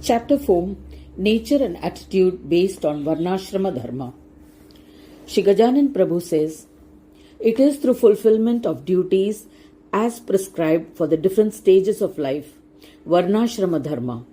Chapter 4 Nature and Attitude Based on Varnāśrama Dharma. Śrī Gajanan Prabhu says, it is through fulfillment of duties as prescribed for the different stages of life, Varnāśrama Dharma.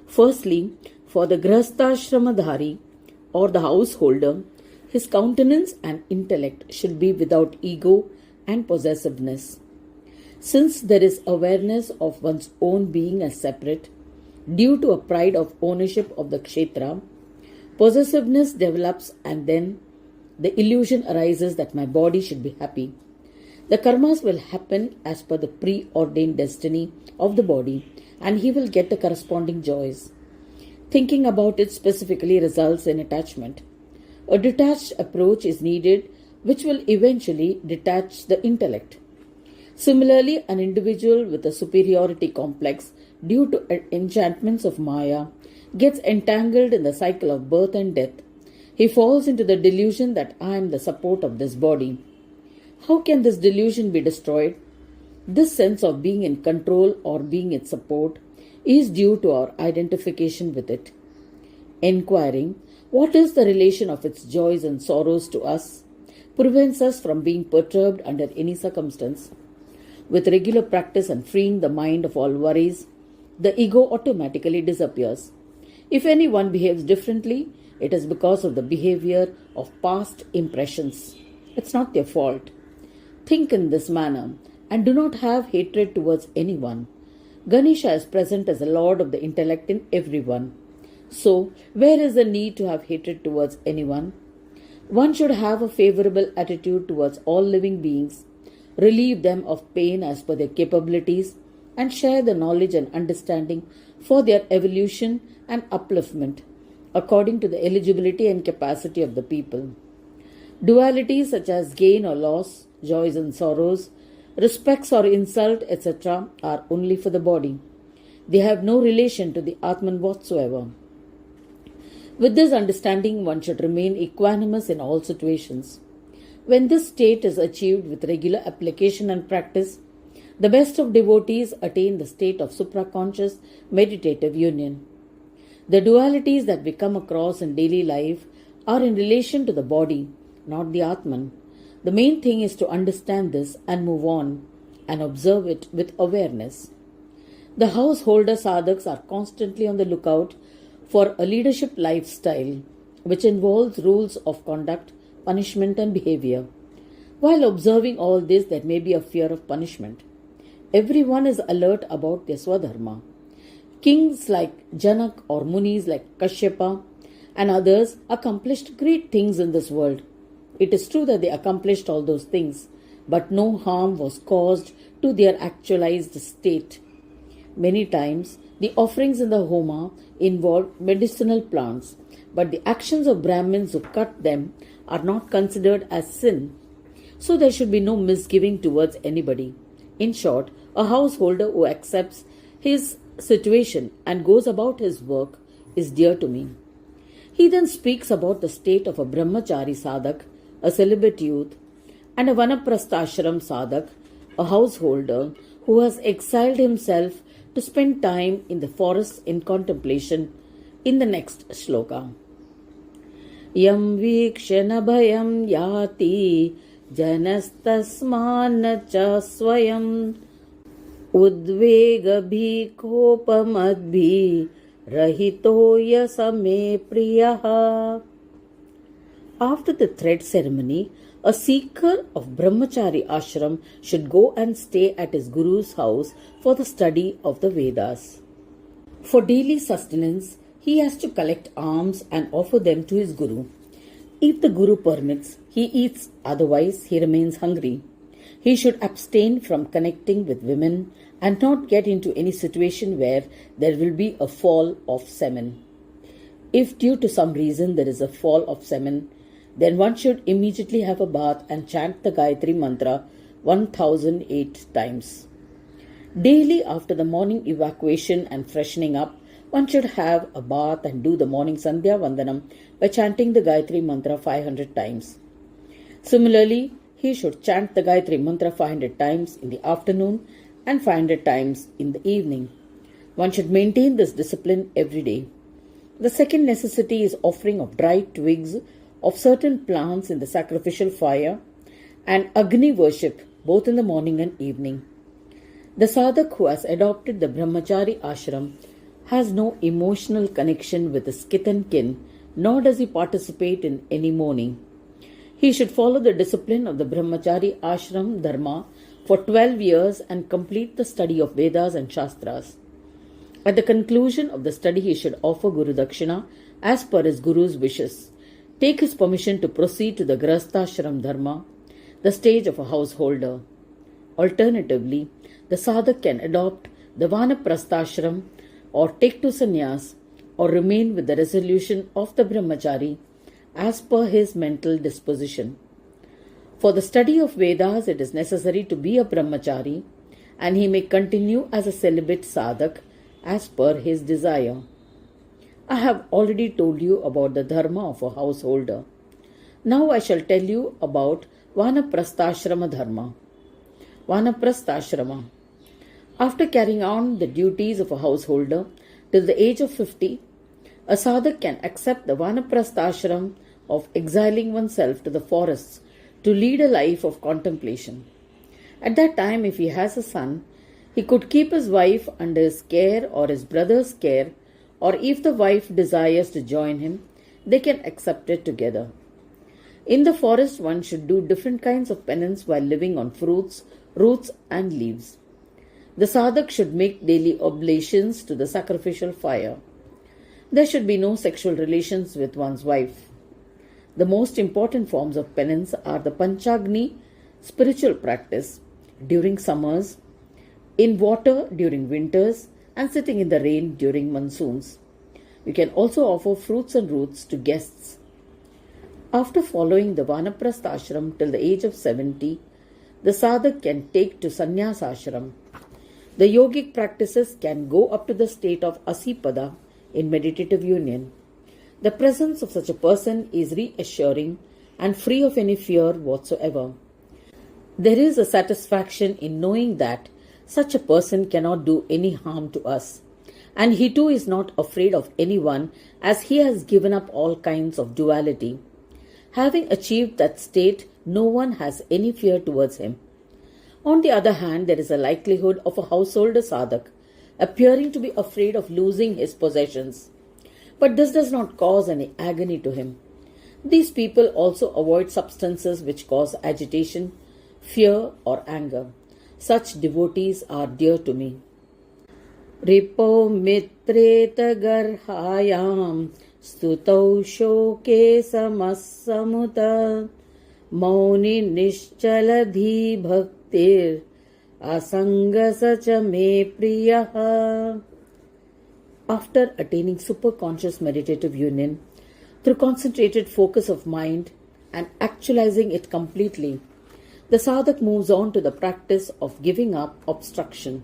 Firstly, for the Gṛhastha or the householder, his countenance and intellect should be without ego and possessiveness. Since there is awareness of one's own being as separate, due to a pride of ownership of the kshetra, possessiveness develops and then the illusion arises that my body should be happy. The karmas will happen as per the preordained destiny of the body and he will get the corresponding joys. Thinking about it specifically results in attachment. A detached approach is needed which will eventually detach the intellect. Similarly, an individual with a superiority complex due to enchantments of Maya gets entangled in the cycle of birth and death. He falls into the delusion that I am the support of this body. How can this delusion be destroyed? This sense of being in control or being its support is due to our identification with it. Enquiring what is the relation of its joys and sorrows to us prevents us from being perturbed under any circumstance. With regular practice and freeing the mind of all worries, the ego automatically disappears. If anyone behaves differently, it is because of the behavior of past impressions. It's not their fault. Think in this manner and do not have hatred towards anyone. Gaṇeśa is present as the Lord of the intellect in everyone. So, where is the need to have hatred towards anyone? One should have a favorable attitude towards all living beings, relieve them of pain as per their capabilities, and share the knowledge and understanding for their evolution and upliftment according to the eligibility and capacity of the people. Dualities such as gain or loss, joys and sorrows, respects or insult, etc. are only for the body. They have no relation to the Atman whatsoever. With this understanding, one should remain equanimous in all situations. When this state is achieved with regular application and practice, the best of devotees attain the state of supraconscious meditative union. The dualities that we come across in daily life are in relation to the body, not the Atman. The main thing is to understand this and move on and observe it with awareness. The householder sadhaks are constantly on the lookout for a leadership lifestyle which involves rules of conduct, punishment and behavior. While observing all this, there may be a fear of punishment. Everyone is alert about their swadharma. Kings like Janak or Munis like Kashyapa and others accomplished great things in this world. It is true that they accomplished all those things, but no harm was caused to their actualized state. Many times, the offerings in the Homa involve medicinal plants, but the actions of Brahmins who cut them are not considered as sin. So there should be no misgiving towards anybody. In short, a householder who accepts his situation and goes about his work is dear to me. He then speaks about the state of a brahmachari sadhak, a celibate youth, and a vanaprasthashram sadhak, a householder who has exiled himself to spend time in the forest in contemplation in the next shloka. Yam vikshana bhayam yati janastasman cha swayam udvegabhi kopamadbhi rahitoya same priyaha. After the thread ceremony, a seeker of brahmachari ashram should go and stay at his guru's house for the study of the Vedas. For daily sustenance, he has to collect alms and offer them to his guru. If the guru permits, he eats, otherwise he remains hungry. He should abstain from connecting with women and not get into any situation where there will be a fall of semen. If due to some reason there is a fall of semen, then one should immediately have a bath and chant the Gayatri Mantra 1008 times. Daily after the morning evacuation and freshening up, one should have a bath and do the morning Sandhya Vandanam by chanting the Gayatri Mantra 500 times. Similarly, he should chant the Gayatri Mantra 500 times in the afternoon and 500 times in the evening. One should maintain this discipline every day. The second necessity is offering of dry twigs of certain plants in the sacrificial fire and Agni worship both in the morning and evening. The sadhak who has adopted the brahmachari ashram has no emotional connection with his kith and kin, nor does he participate in any mourning. He should follow the discipline of the brahmachari ashram dharma for 12 years and complete the study of Vedas and Shastras. At the conclusion of the study, he should offer Guru Dakshina as per his Guru's wishes, take his permission to proceed to the Gṛhastha Dharma, the stage of a householder. Alternatively, the sadhak can adopt the Vanaprasthashram or take to sannyas or remain with the resolution of the brahmachari as per his mental disposition. For the study of Vedas, it is necessary to be a brahmachari, and he may continue as a celibate sadhak as per his desire. I have already told you about the dharma of a householder. Now I shall tell you about Vanaprasthashrama Dharma. Vanaprasthashrama. After carrying on the duties of a householder till the age of 50, a sadhak can accept the Vanaprasthashram of exiling oneself to the forests to lead a life of contemplation. At that time, if he has a son, he could keep his wife under his care or his brother's care, or if the wife desires to join him, they can accept it together. In the forest, one should do different kinds of penance while living on fruits, roots, and leaves. The sadhak should make daily oblations to the sacrificial fire. There should be no sexual relations with one's wife. The most important forms of penance are the Panchagni spiritual practice during summers, in water during winters, and sitting in the rain during monsoons. You can also offer fruits and roots to guests. After following the Vanaprastha ashram till the age of 70, the sadhak can take to sannyas ashram. The yogic practices can go up to the state of asipada in meditative union. The presence of such a person is reassuring and free of any fear whatsoever. There is a satisfaction in knowing that such a person cannot do any harm to us, and he too is not afraid of anyone, as he has given up all kinds of duality. Having achieved that state, no one has any fear towards him. On the other hand, there is a likelihood of a householder sadhak appearing to be afraid of losing his possessions. But this does not cause any agony to him. These people also avoid substances which cause agitation, fear, or anger. Such devotees are dear to me. Ripo mitreta garhayam stutau shoke samassamuta mauni nishchaladhi bhaktir asanga sacha me priyaha. After attaining superconscious meditative union, through concentrated focus of mind and actualizing it completely, the sadhak moves on to the practice of giving up obstruction.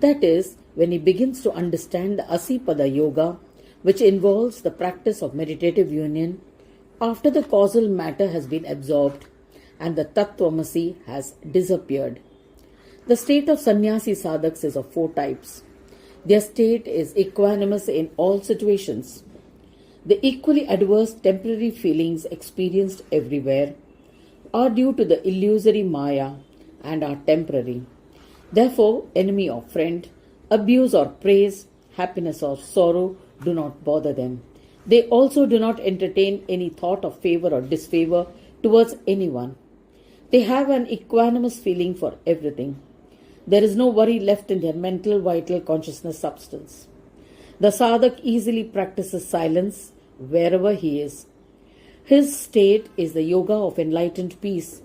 That is, when he begins to understand the Asipada Yoga, which involves the practice of meditative union, after the causal matter has been absorbed and the Tattvamasi has disappeared. The state of sannyasi sadhaks is of 4 types. Their state is equanimous in all situations. The equally adverse temporary feelings experienced everywhere are due to the illusory maya and are temporary. Therefore, enemy or friend, abuse or praise, happiness or sorrow do not bother them. They also do not entertain any thought of favor or disfavor towards anyone. They have an equanimous feeling for everything. There is no worry left in their mental, vital consciousness substance. The sadhak easily practices silence wherever he is. His state is the yoga of enlightened peace.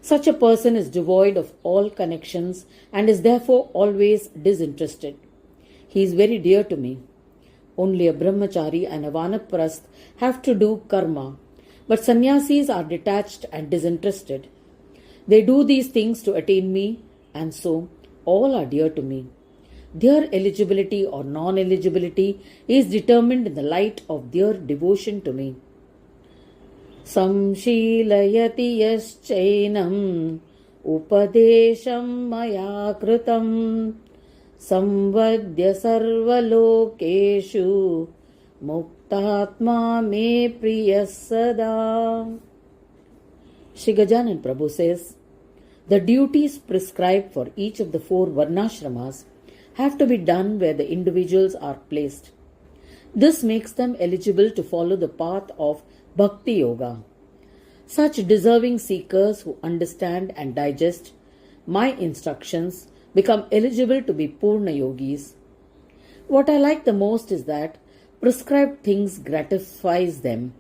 Such a person is devoid of all connections and is therefore always disinterested. He is very dear to me. Only a brahmachari and a vanaprasth have to do karma, but sannyasis are detached and disinterested. They do these things to attain me, and so all are dear to me. Their eligibility or non-eligibility is determined in the light of their devotion to me. Samshilayati yaschainam upadesham maya kritam samvadya sarvalokeshu muktatma me priya sada. Śrī Gajanan Prabhu says, the duties prescribed for each of the 4 Varnashramas have to be done where the individuals are placed. This makes them eligible to follow the path of Bhakti Yoga. Such deserving seekers who understand and digest my instructions become eligible to be Purna Yogis. What I like the most is that prescribed things gratifies them.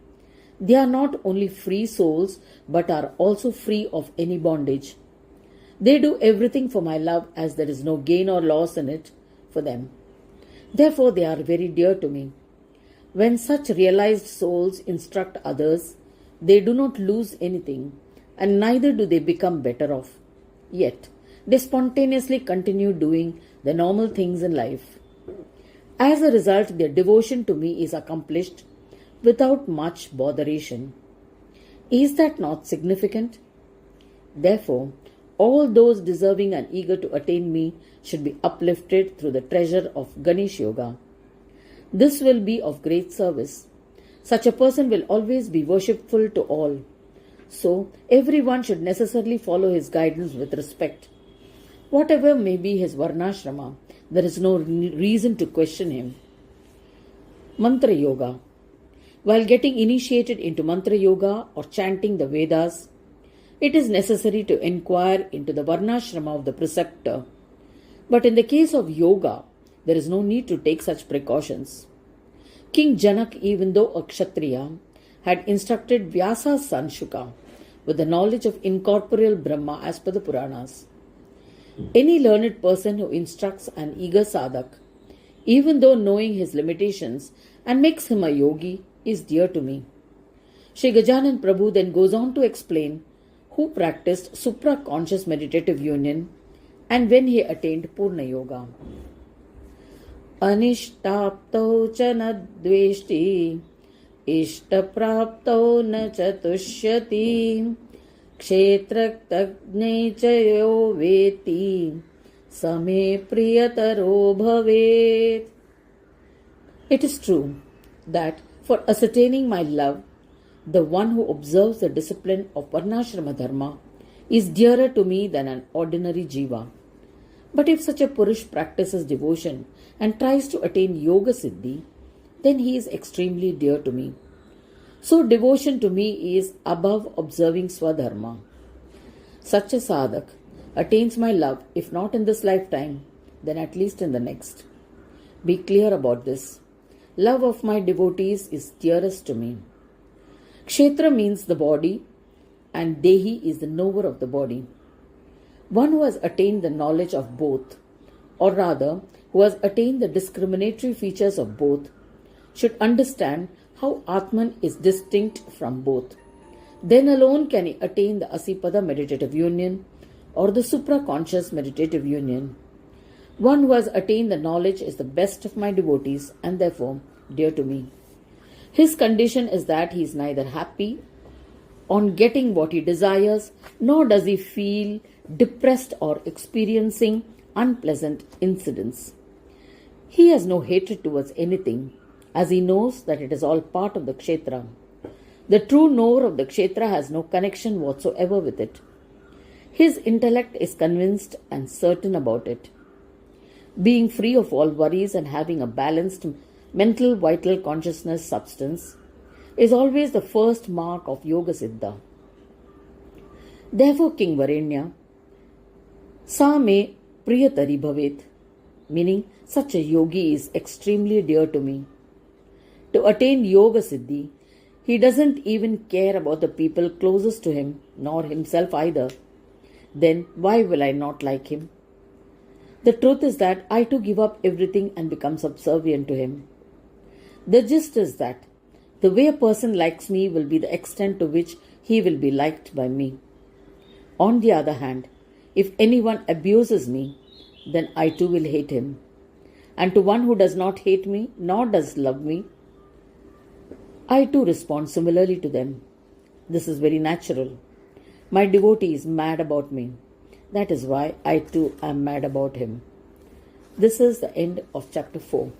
They are not only free souls but are also free of any bondage. They do everything for my love as there is no gain or loss in it for them. Therefore they are very dear to me. When such realized souls instruct others, they do not lose anything and neither do they become better off. Yet, they spontaneously continue doing the normal things in life. As a result, their devotion to me is accomplished without much botheration. Is that not significant? Therefore, all those deserving and eager to attain me should be uplifted through the treasure of Ganesh Yoga. This will be of great service. Such a person will always be worshipful to all. So, everyone should necessarily follow his guidance with respect. Whatever may be his Varnashrama, there is no reason to question him. Mantra Yoga. While getting initiated into Mantra Yoga or chanting the Vedas, it is necessary to inquire into the Varnashrama of the preceptor. But in the case of yoga, there is no need to take such precautions. King Janak, even though a Kshatriya, had instructed Vyasa's son Shuka with the knowledge of incorporeal Brahma as per the Puranas. Any learned person who instructs an eager sadhak, even though knowing his limitations and makes him a yogi, is dear to me. Śrī Gajanan Prabhu then goes on to explain who practiced supra-conscious meditative union and when he attained Purna Yoga. Anishtaptau cha na dveshti, ishtapraptau na chatushyati, kshetraktagne cha yo veti, same priyataro bhavet. It is true that for ascertaining my love, the one who observes the discipline of Varnāśrama Dharma is dearer to me than an ordinary jiva. But if such a Purush practices devotion and tries to attain Yoga Siddhi, then he is extremely dear to me. So devotion to me is above observing Swadharma. Such a sadhak attains my love, if not in this lifetime, then at least in the next. Be clear about this. Love of my devotees is dearest to me. Kshetra means the body and Dehi is the knower of the body. One who has attained the knowledge of both, or rather, who has attained the discriminatory features of both, should understand how Atman is distinct from both. Then alone can he attain the Asipada meditative union or the supra-conscious meditative union. One who has attained the knowledge is the best of my devotees and therefore dear to me. His condition is that he is neither happy on getting what he desires, nor does he feel depressed or experiencing unpleasant incidents. He has no hatred towards anything, as he knows that it is all part of the kshetra. The true knower of the kshetra has no connection whatsoever with it. His intellect is convinced and certain about it. Being free of all worries and having a balanced mental vital consciousness substance is always the first mark of Yoga Siddha. Therefore, King Varenya, Sa me priyatari bhavet, meaning such a yogi is extremely dear to me. To attain Yoga Siddhi, he doesn't even care about the people closest to him, nor himself either. Then why will I not like him? The truth is that I too give up everything and become subservient to him. The gist is that the way a person likes me will be the extent to which he will be liked by me. On the other hand, if anyone abuses me, then I too will hate him. And to one who does not hate me, nor does love me, I too respond similarly to them. This is very natural. My devotee is mad about me. That is why I too am mad about him. This is the end of chapter 4.